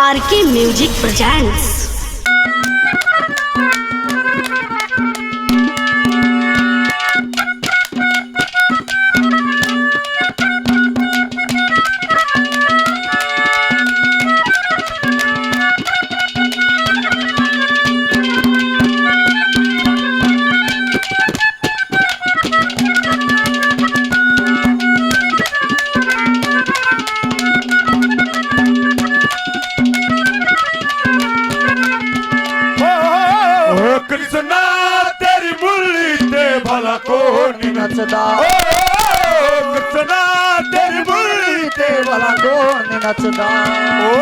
RK music presents. Krishna तेरी मुरली ते भला कौन नचदा कृष्णा तेरी मुरली ते भला कौन नचदा ओ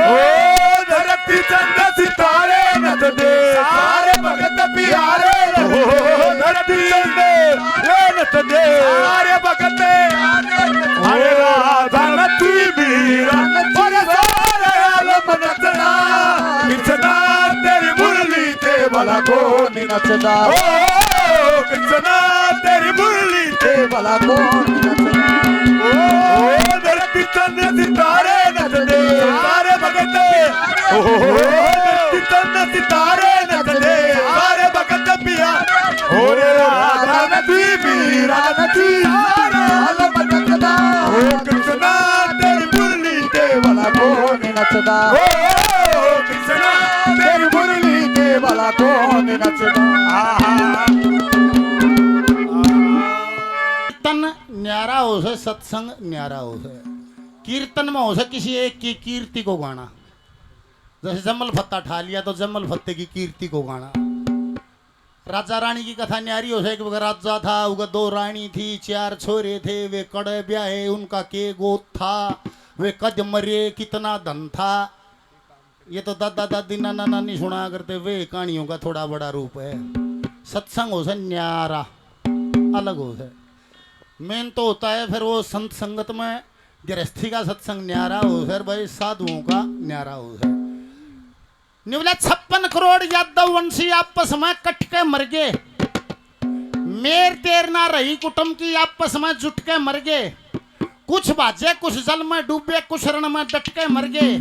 धरती चंद सितारे नच दे सारे भगत प्यारे ओ धरती चंद नच दे सारे भगत अरे राधा नची मीरा और सारे आलम नचना कृष्णा तेरी मुरली ते भला कौन नचदा कृष्णा तेरी मुरली ते भला कौन नचदा ओ धरती चंद सितारे नच दे सारे भगत ओ धरती चंद सितारे नच दे सारे भगत पिया ओ रे राधा नची मीरा नची सारे आलम नचदा ओ कृष्णा तेरी मुरली ते भला कौन नचदा कृष्णा तेरी मुरली ते भला कौन नचदा कीर्तन न्यारा हो से सत्संग न्यारा हो से कीर्तन में हो से किसी एक की कीर्ति को गाना। जैसे जमल फत्ता ठा लिया तो जमल फत्ते की कीर्ति को गाना। राजा रानी की कथा न्यारी हो से कि राजा था उनका 2 रानी थी 4 छोरे थे वे कड़े ब्याहे उनका के गोद था वे कद मरे कितना धन था। ये तो दादा दादी नाना नानी सुना करते वे कहानियों का थोड़ा बड़ा रूप है। सत्संग हो से न्यारा अलग हो से मेन तो होता है फिर वो संत संगत में गृहस्थी का सत्संग न्यारा हो फिर भाई साधुओं का न्यारा हो है। निवले 56 करोड़ यादव वंशी आपस में कट के मर गए। मेर तेर ना रही कुटुंब की आपस में जुट के मर गए। कुछ बाजे कुछ जल में डूबे कुछ रण में डट के मर गए।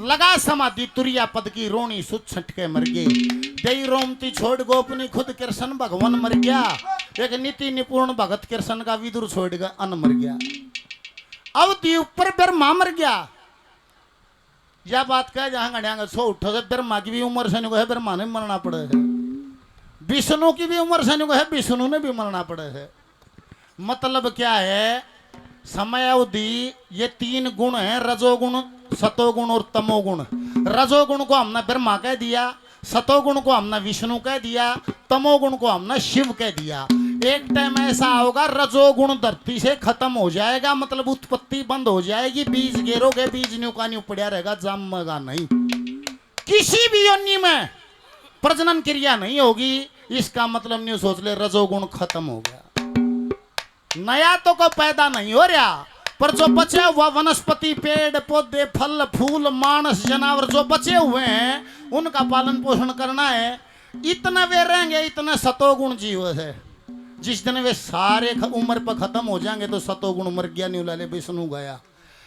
लगा समाधि तुरिया पद की रोनी सुत छट के मर गए। दई रोमती छोड़ गोपनी खुद कृष्ण भगवान मर गया। एक नीति निपुण भगत कृष्ण का विदुर छोड़ गया अन मर गया। अब द्वीप पर ब्रह्मा मर गया। यह बात कह जहां गढ़ियांगा सो उठो से ब्रह्मा की भी उम्र से है ब्रह्मा ने मरना पड़े है। विष्णु की भी उम्र से है विष्णु ने भी मरना पड़े है। मतलब क्या है समय अवधि ये 3 गुण है रजोगुण सतोगुण और तमोगुण। रजोगुण को हमने ब्रह्मा कह दिया सतोगुण को हमने विष्णु कह दिया तमोगुण को हमने शिव कह दिया। एक टाइम ऐसा होगा रजोगुण धरती से खत्म हो जाएगा मतलब उत्पत्ति बंद हो जाएगी। बीज गेरोगे बीज न्यू का न्यू पड़ा रहेगा जमेगा नहीं। किसी भी योनि में प्रजनन क्रिया नहीं होगी। इसका मतलब न्यू सोच ले रजोगुण खत्म हो गया। नया तो को पैदा नहीं हो रहा पर जो बचे हुआ वनस्पति पेड़ पौधे फल फूल मानस जानवर जो बचे हुए हैं उनका पालन पोषण करना है। इतने वे रहेंगे इतने सतोगुण जीव है। जिस दिन वे सारे उम्र पर खत्म हो जाएंगे तो सतोगुण मर गया न्यू लाले विष्णु गया।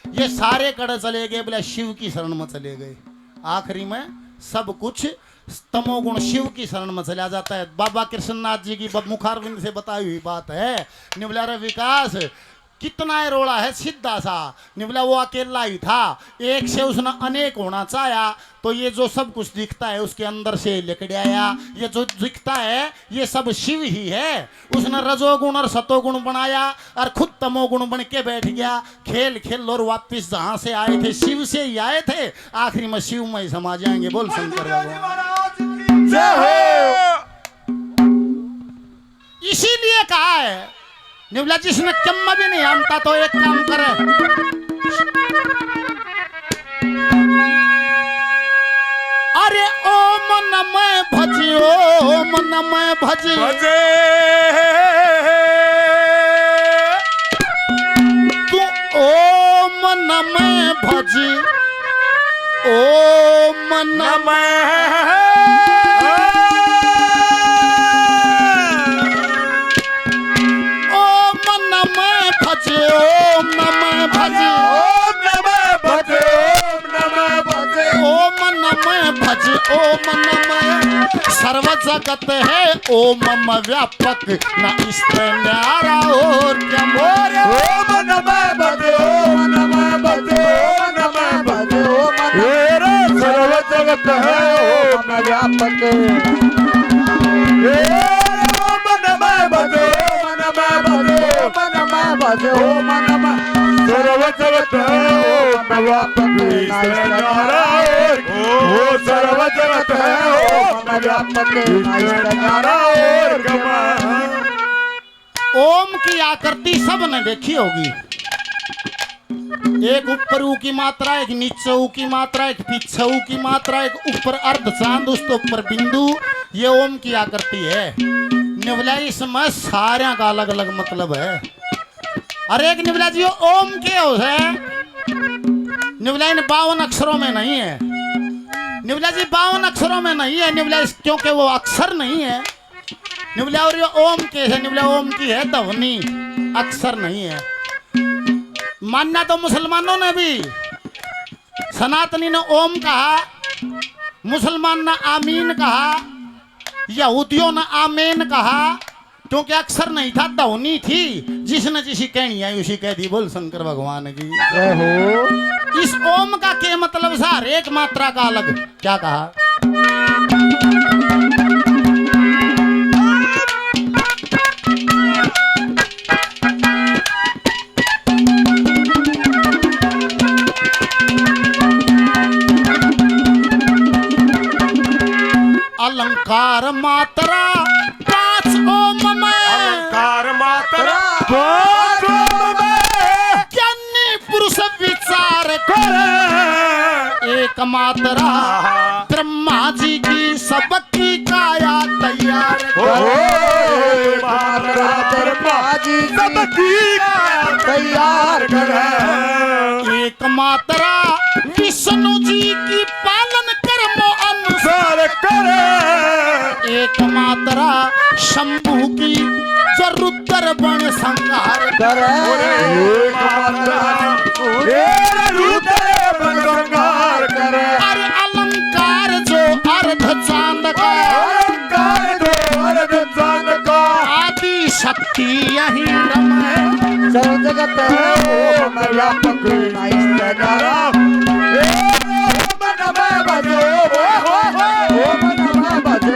ये सारे कड़े चले गए बोले शिव की शरण में चले गए। आखिरी में सब कुछ तमोगुण शिव की शरण में चला जाता है। बाबा कृष्णनाथ जी की मुखारविंद से बताई हुई बात है। निवला रे विकास कितना रोड़ा है सीधा सा। निवला वो अकेला ही था एक से उसने अनेक होना चाहा तो ये जो सब कुछ दिखता है उसके अंदर से लिकड़ आया। ये जो दिखता है ये सब शिव ही है। उसने रजोगुण और सतोगुण बनाया और खुद तमोगुण बन के बैठ गया। खेल खेल और वापिस जहां से आए थे शिव से ही आए थे आखिरी में शिव में ही समा जाएंगे। बोल शंकर भगवान जय हो। इसीलिए कहा है निवला जिसने चम्मा भी नहीं जानता तो एक काम करे अरे ओम नमः भजी ओम नमः भजी भजे तू ओम नमः भजी ओम नमः भजे ओम नमः भजे ओम नमः भजे ओम नमः भजे ओम नमः भज ओम नमः सर्व जगत है ओम मम व्यापक न इससे न्यारा और क्या मोर ओम नमः भज ओम नमः भज ओम नमः भज ओम नमः सर्व जगत है ओम व्यापक ओम नमः भज ओम नमः भज ओम नमः भज ओम नमः सर्व जगत है ओम व्यापक ओ सर्व जगत है ओम व्यापक और गमा। ओम की आकृति सबने देखी होगी, एक ऊपर ऊ की मात्रा, एक नीचे ऊ की मात्रा, एक पीछे ऊ की मात्रा, एक ऊपर अर्ध चांद, उसके ऊपर बिंदु। ये ओम की आकृति है। निवला इसमें सारे का अलग अलग मतलब है। अरे एक निवला जी ओम के है, निवला इन 52 अक्षरों में नहीं है। निवला जी 52 अक्षरों में नहीं है निवला, क्योंकि वो अक्षर नहीं है निवला। और ये ओम के है निवला, ओम की है ध्वनि, अक्षर नहीं है। मानना तो मुसलमानों ने भी, सनातनी ने ओम कहा, मुसलमान ने आमीन कहा, यहूदियों ने आमेन कहा, क्योंकि अक्षर नहीं था, ध्वनि थी। जिसने जिसी कहनी आई उसी कह दी। बोल शंकर भगवान की जय हो। इस ओम का क्या मतलब था? हर एक मात्रा का अलग। क्या कहा? अलंकार मात्रा 5 ओम में, अलंकार मात्रा 5 ओम में, ज्ञानी पुरुष विचार करे एक मात्रा ब्रह्मा जी की सबकी काया तैयार करे। मात्रा ब्रह्मा जी सबकी काया तैयार करे। एक मात्रा विष्णु जी की पालन कर्मों अनुसार करे। एक मात्रा शंभु की जो रुद्र बन संहार करे। एक मात्रा रुद्र बन संहार करे। अरे अलंकार जो अर्ध चांद का, अलंकार जो अर्ध चांद का, आदि शक्ति यही रमे सर्व जगत है ओम व्यापक नाइस्तारा। ओम नमः भज ओम नमः भज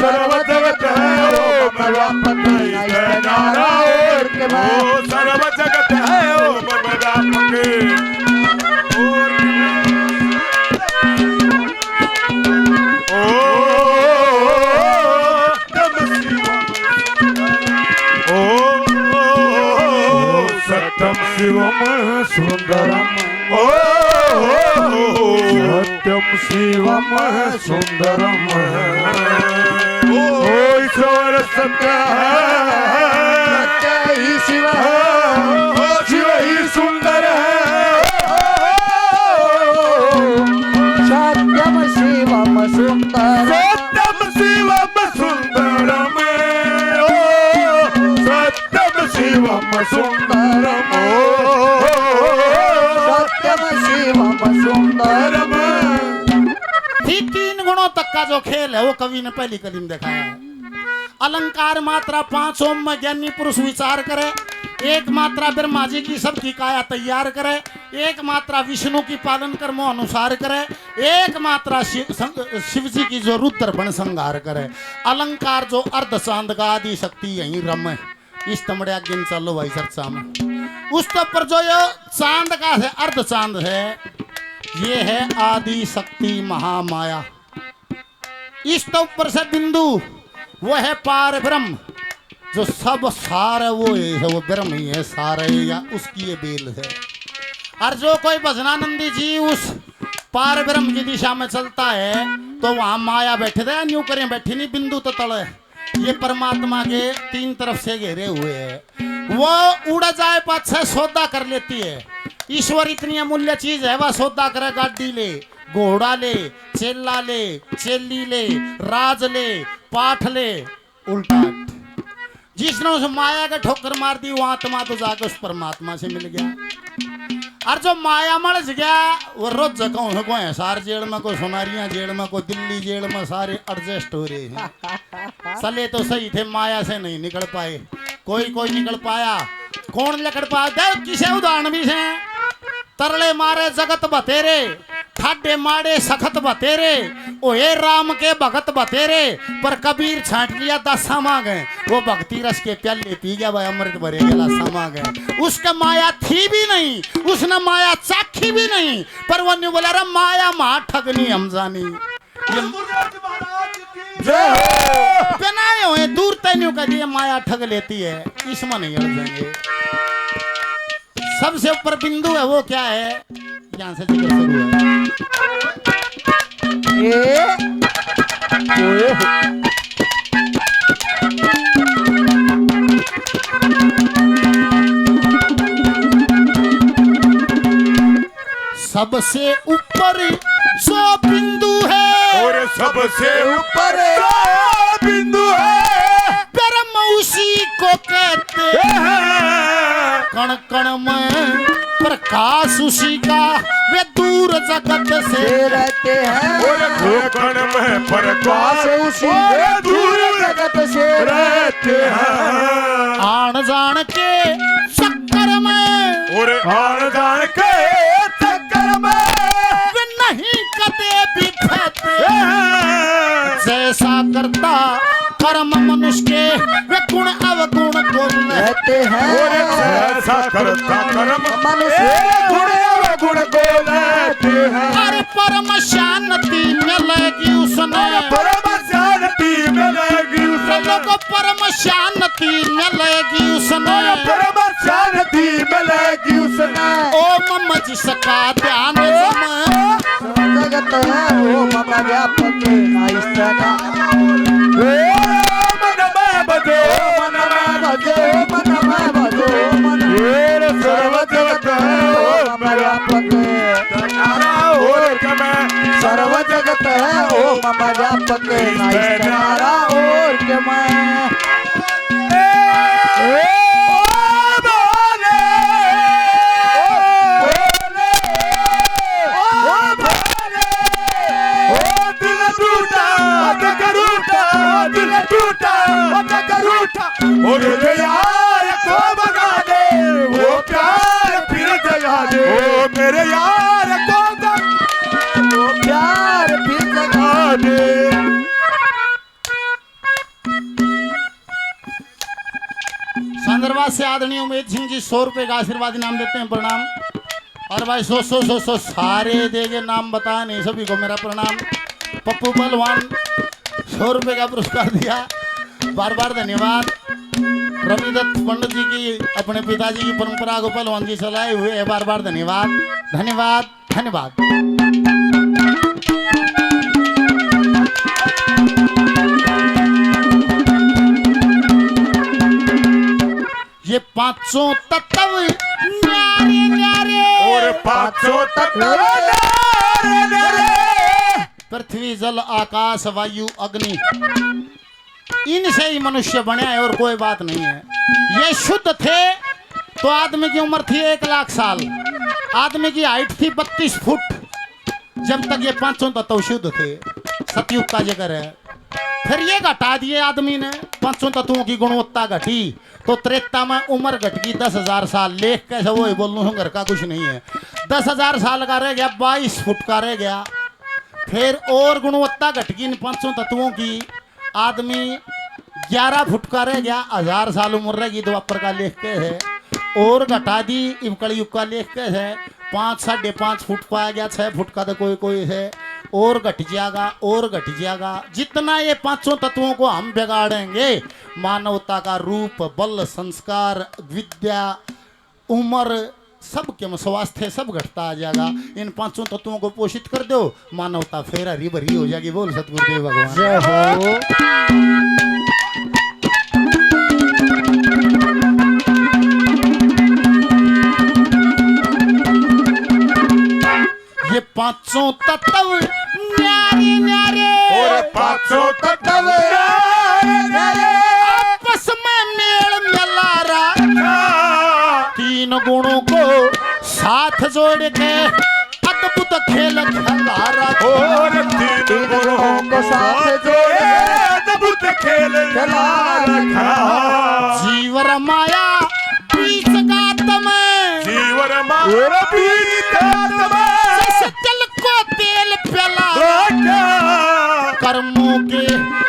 सर्व जगत है ओम व्यापक नाइस्तारा। ओ सर्व जगत है ओम व्यापक सत्यम शिवम सुंदरम। ओ सत्यम शिवम सुंदरम। ओ ईश्वर सत्य है, सत्य ही शिव है, शिव ही सुंदर है। सत्यम शिवम सुंदर, सत्यम शिवम सुंदरम। सत्यम शिवम सुंदरम। सत्यम शिवम सुंदरम। ही 3 गुणों तक का जो खेल है वो कवि ने पहली कली में दिखाया है। अलंकार मात्रा 5 ओम में ज्ञानी पुरुष विचार करे। एक मात्रा ब्रह्मा जी की सबकी काया तैयार करे। एक मात्रा विष्णु की पालन कर्मों अनुसार करे। एक मात्रा शिव जी की जो रुद्र बन संहार करे। अलंकार जो अर्ध चांद का, आदि शक्ति यही रम। इस तमड़े आगे चलो भाई चर्चा में। उस तो पर जो ये चांद का है, अर्ध चांद है, ये है आदि शक्ति महामाया। इस तो ऊपर से बिंदु वो है पार ब्रह्म, जो सब सारे वो है, वो ब्रह्म ही है सारे, या उसकी ये बेल है। और जो कोई भजनानंदी जी उस पार ब्रह्म की दिशा में चलता है तो वहां माया बैठे थे, न्यू करें बैठी नहीं, बिंदु तो तले ये परमात्मा के 3 तरफ से घेरे हुए है। वो उड़ जाए पाछे सौदा कर लेती है। ईश्वर इतनी अमूल्य चीज है, वह सौदा करे, गाड़ी ले, घोड़ा ले, चेला ले, चेली ले, राज ले, पाठ ले, उल्टा जिसने उस माया का ठोकर मार दी वो आत्मा तो जाकर उस परमात्मा से मिल गया। और जो माया मर्ज गया वो रोज जगह को है सार जेल में, कोई सोनारियां जेल में, कोई दिल्ली जेल में, सारे एडजस्ट हो रहे हैं। चले तो सही थे, माया से नहीं निकल पाए, कोई निकल पाया। कौन निकल पाया? देव किसे उदाहरण भी है। तरले मारे जगत बतेरे, ठाडे मारे सखत बतेरे, ओए राम के भगत बतेरे, पर कबीर छांट लिया दसा मांग गए। वो भक्ति रस के प्याले पी गया, वह अमृत भरे गला समा गए। उसका माया थी भी नहीं, उसने माया चाखी भी नहीं, पर वो नहीं बोला रे माया मां ठगनी हम जानी। बनाए हुए दूर तैनियों का ये माया ठग लेती है, इसमें नहीं अड़ जाएंगे। सबसे ऊपर बिंदु है वो क्या है, यहां से जिक्र शुरू है। सबसे ऊपर जो बिंदु है, और सबसे ऊपर जो बिंदु है, ब्रह्म उसी को कहते हैं। कण कण में प्रकाश उसी का, वे दूर जगत से रहते हैं। और कण में प्रकाश उसी वे दूर जगत से रहते हैं। आन जान के चक्कर में, और आन जान के चक्कर में वे नहीं कदे भी ठहरते। जैसा करता कर्म मनुष्य के, वे गुण अवगुण को रहते हैं। और जैसा करता कर्म मनुष्य गुण अवगुण को रहते हैं। अरे परम शांति मिलेगी उसने, परम शांति मिलेगी उसने, लोगों परम शांति मिलेगी उसने, परम शांति मिलेगी उसने। ओम जिसका ध्यान जगत है वो मम व्यापक नाइस्तना। मन में बजो, मन में बजो, मन में भजो मन सर्व जगत है ओ मम व्यापक और कमें सर्व जगत है ओ मम व्यापक नाइस्तना। और के मैं और यार को बना दे वो प्यार फिर जगा दे। ओ मेरे यार को वो प्यार फिर जगा दे। संदर्भात से आदरणीय उमेद सिंह जी 100 रुपए का आशीर्वाद इनाम देते हैं, प्रणाम। और भाई 100 सारे देगे, नाम बताया नहीं सभी को मेरा प्रणाम। पप्पू पहलवान 100 रुपए का पुरस्कार दिया, बार बार धन्यवाद। रविदत्त पंडित जी की अपने पिताजी की परंपरा को पहलवान जी चलाए हुए है, बार बार धन्यवाद धन्यवाद धन्यवाद। ये पांचों तत्व न्यारे न्यारे, और पांचों तत्व न्यारे न्यारे, पृथ्वी जल आकाश वायु अग्नि, इनसे ही मनुष्य बने है और कोई बात नहीं है। ये शुद्ध थे तो आदमी की उम्र थी 1 लाख साल, आदमी की हाइट थी 32 फुट, जब तक ये पांचों तत्व शुद्ध थे। सतयुग का जिक्र है। फिर ये घटा दिए आदमी ने, पांचों तत्वों की गुणवत्ता घटी तो त्रेता में उम्र घट गई 10,000 साल। लेख कैसे वो बोलूँ घर का कुछ नहीं है। 10,000 साल का रह गया, 22 फुट का रह गया। फिर और गुणवत्ता घट गई इन पांचों तत्वों की, आदमी 11 फुट का रह गया, 1000 साल उम्र रहेगी। द्वापर का लेख के है और घटा दी इब कलयुग का लेख के है, 5 साढ़े 5 फुट पाया गया, 6 फुट का तो कोई कोई है, और घट जाएगा और घट जाएगा। जितना ये पांचों तत्वों को हम बिगाड़ेंगे, मानवता का रूप, बल, संस्कार, विद्या, उम्र, सब के स्वास्थ्य सब घटता आ जाएगा। इन पांचों तत्वों को पोषित कर दो, मानवता फिर हरी भरी हो जाएगी। बोल सतगुरुदेव भगवान जय हो। ये पांचों तत्व न्यारे न्यारे, और पांचों तत्व न्यारे न्यारे, आपस में गुणों को साथ जोड़े अद्भुत खेल चला रखा। जीवर माया बीच गात में, जीवर माया बीच गात में, जैसे जल को तेल प्याला, कर्मों के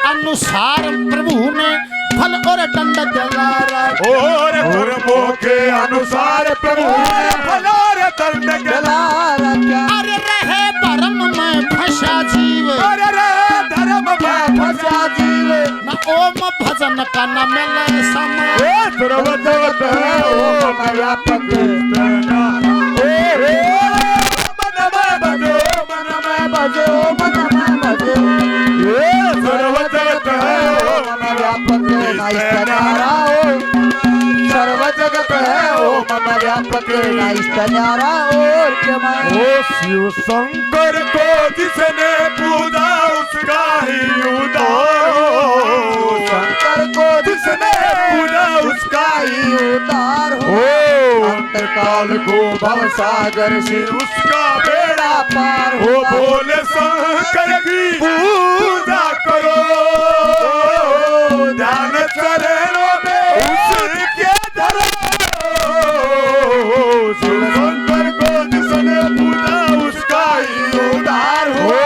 अनुसार प्रभु ने फल और दंड दिला रखा। और कर्मों के अनुसार प्रभु ने फल और दंड चला रखा। अरे रहे भरम में फंसा जीव, अरे रे धर्म में फंसा जीव, न ओम भजन का न मिले समय। सर्वजगत है ओम व्यापक मन में बजो, मन में बजो, सर्वजगत है ओम व्यापक नाइस न्यारा ओ, सर्व जगत है ओम व्यापक नाइस न्यारा और क्या मानो। ओ शिव शंकर को जिसने पूजा उसका ही उद्धार हो, शंकर को जिसने पूजा उसका ही उतार हो, अंतकाल को भव सागर से उसका बेड़ा पार हो। हो। भोले शंकर की पूजा करो, ध्यान चरणों में उसके धरो। शिव शंकर को जिसने पूजा उसका ही उद्धार हो,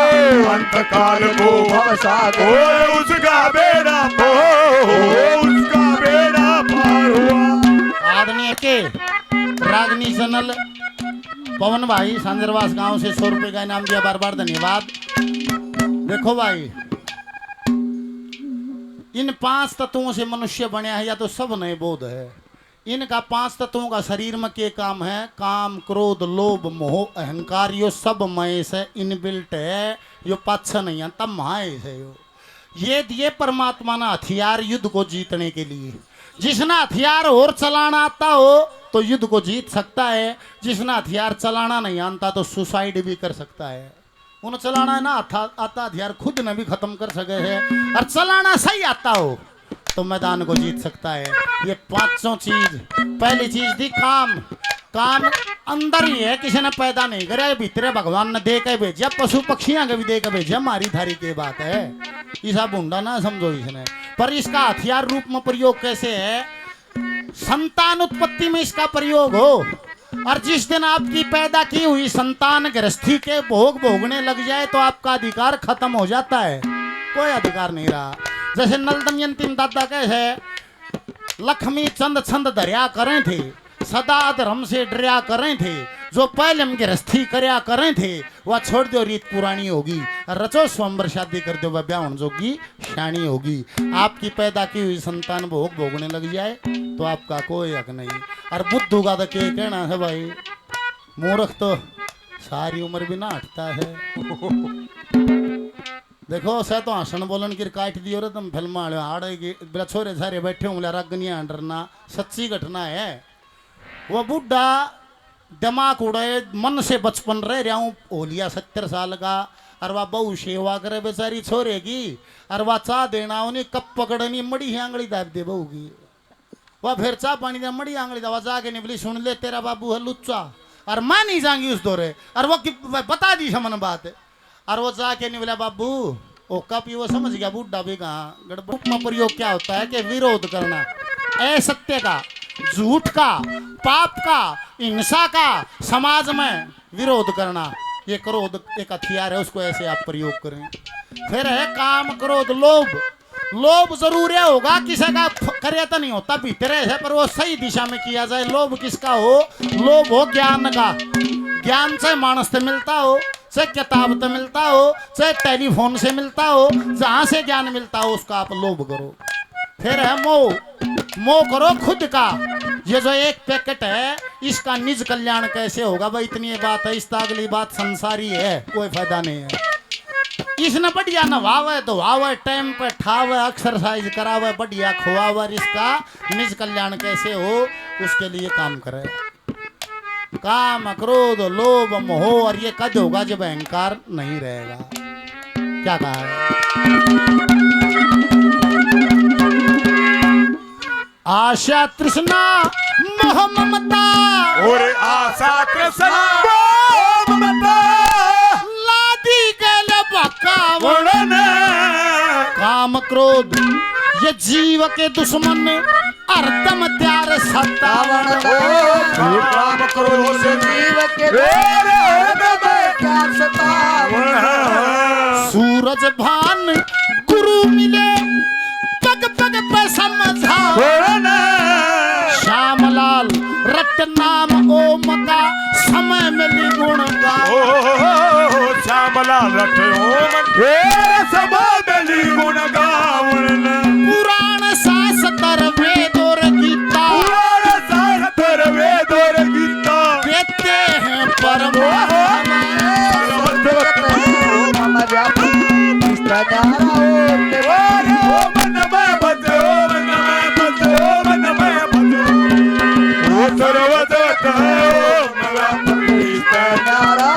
अंतकाल को भव सागर हो उसका बेड़ा पार हो, उसका बेड़ा पार हुआ। आदरणीय के रागनी चैनल पवन भाई सांजरवास गांव से 100 रुपए का इनाम दिया, बार बार धन्यवाद। देखो भाई, इन 5 तत्वों से मनुष्य बना है या तो सब नए बोध है। इनका 5 तत्वों का शरीर में के काम है, काम क्रोध लोभ मोह अहंकार, यो सब मय से इनबिल्ट है, यो पाछा नहीं आता माय है। ये परमात्मा ना हथियार युद्ध को जीतने के लिए। जिसना हथियार और चलाना आता हो तो युद्ध को जीत सकता है, जिसना हथियार चलाना नहीं आता तो सुसाइड भी कर सकता है। उन चलाना है ना आता हथियार खुद न भी खत्म कर सके है, और चलाना सही आता हो तो मैदान को जीत सकता है। ये 5 चीज, पहली चीज थी काम। काम अंदर ही है, किसी ने पैदा नहीं करे, भीतरे भगवान ने दे के भेजा, पशु पक्षियां के भी दे के भेजा, मारी थारी की बात है। ईसा भूंडा ना समझो इसने, पर इसका हथियार रूप में प्रयोग कैसे है, संतान उत्पत्ति में इसका प्रयोग हो। और जिस दिन आपकी पैदा की हुई संतान गृहस्थी के भोग भोगने लग जाए तो आपका अधिकार खत्म हो जाता है, कोई अधिकार नहीं रहा। जैसे नल दमयंती दादा कैसे लक्ष्मी चंद छंद दरिया करें थे, सदा धर्म से डरिया करें थे, जो पहले हम गृहस्थी करया करें थे वह छोड़ दो रीत पुरानी होगी, रचो स्वयंवर शादी कर दो ब्याह जोगी शानी होगी। आपकी पैदा की हुई संतान भोग भोगने लग जाए तो आपका कोई हक नहीं। और बुद्धू का तो क्या कहना है भाई, मूर्ख तो सारी उम्र भी ना हटता है। देखो सह तो हसन बोलन की काट दियो रे तुम फिल्म वाले हाड़ेगी बोला छोरे सारे बैठे होंगे रगनिया डरना, सच्ची घटना है। वो बुढ़ा दिमाग उड़े मन से बचपन रह हूँ होलिया 70 साल का, और वह बहु सेवा करे बेचारी छोरे की, और वह चाह देना उन्हें कप पकड़नी मड़ी आंगली दाब दे बहू की, वह फिर चाह पानी दे मड़ी आंगली दवा जाके नहीं बोली सुन ले तेरा बाबू है लुच्चा, और मैं नहीं जाऊंगी उस दौरे, और वो बता दी समन बात, और वो जाके नहीं बोला बाबू ओ कप, वो समझ गया बुढ़ा भी कहाँ। गड़बड़ में प्रयोग क्या होता है कि विरोध करना, असत्य का, झूठ का, पाप का, हिंसा का, समाज में विरोध करना, ये क्रोध एक हथियार है, उसको ऐसे आप प्रयोग करें। फिर है काम क्रोध लोभ। लोभ जरूर है होगा, किसी का करे तो नहीं होता भीतर है, पर वो सही दिशा में किया जाए। लोभ किसका हो, लोभ हो ज्ञान का। ज्ञान से मानस से मिलता हो, चाहे किताब से मिलता हो, चाहे टेलीफोन से मिलता हो, जहां से ज्ञान मिलता हो उसका आप लोभ करो। फिर है मोह। मोह करो खुद का, ये जो एक पैकेट है इसका निज कल्याण कैसे होगा भाई, इतनी बात है, इसका अगली बात संसारी है, कोई फायदा नहीं है। इसने बढ़िया नवावे धोवावे, टाइम पे ठावे, एक्सरसाइज करावे, बढ़िया खुआवे, इसका निज कल्याण कैसे हो उसके लिए काम करे। काम क्रोध लोभ मोह, और ये कद होगा जब अहंकार नहीं रहेगा। क्या कहा है, आशा तृष्णा मोह ममता, और आशा कृष्णा मोह ममता, लादी गल बकावन काम क्रोध ये जीव के दुश्मन हरदम त्यार सत्ता काम करो से जीव के क्या सतावन सूरज भान गुरु मिले पग पग पे समझा श्यामलाल रट नाम ओम का समय मिली गुण गा श्यामला रट ओम तेरे सभा मिली गुण गावन पुराण शास्त्र वेद और गीता पुराण शास्त्र वेद और गीता देते हैं परम मम व्यापक इष्ट न्यारा ओम नमः भद्र ओम नमः भद्र ओम नमः भद्र ओ सर्वदत्त ओम व्यापक इष्ट न्यारा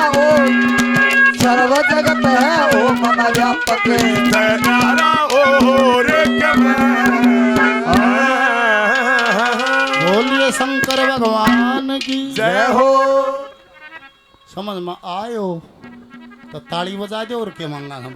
सर्व जगत है ओ मम व्यापक नारा ओ रे बोलिए शंकर भगवान की जय हो। समझ में आयो तो ताली बजा दो और के मांगा हम